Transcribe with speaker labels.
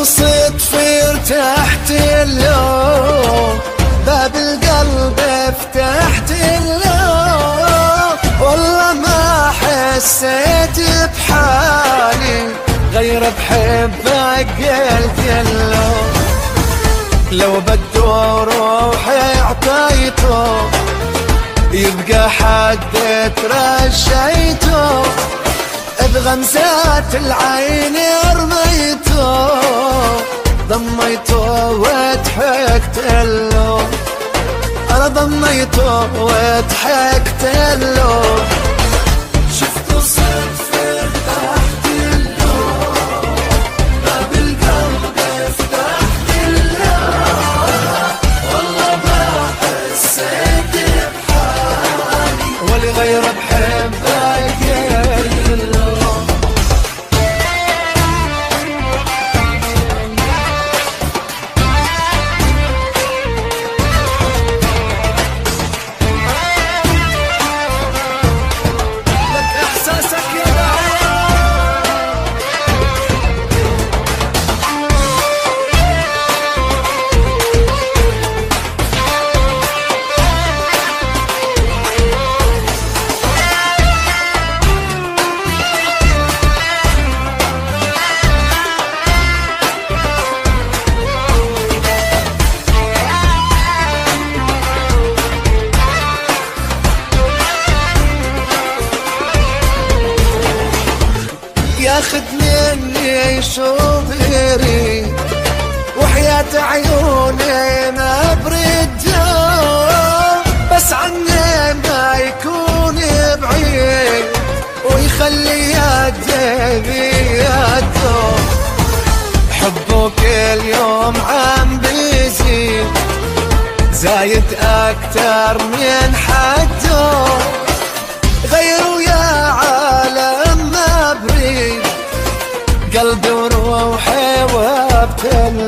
Speaker 1: صدفة ارتحت له، باب القلب فتحت له، والله ما حسيت بحالي غير بحبك قلت له. لو بدو روحي اعطيته، يبقى حد ترشيته، بغمزات العين رميته، ضميته وضحكت له، انا ضميته وضحكت له. شفته صدفة ارتحت له، باب القلب فتحت له، والله ما حسيت بحالي ولا غير بحبك له. ياخد مني شوفيري وحياة عيوني ما برده، بس عني ما يكون بعيد ويخلي يده بيده. حبه كل يوم عم بيزيد، زايد اكتر من حده، غيروا يا عالم ما بريد قلبي وروحي وابتل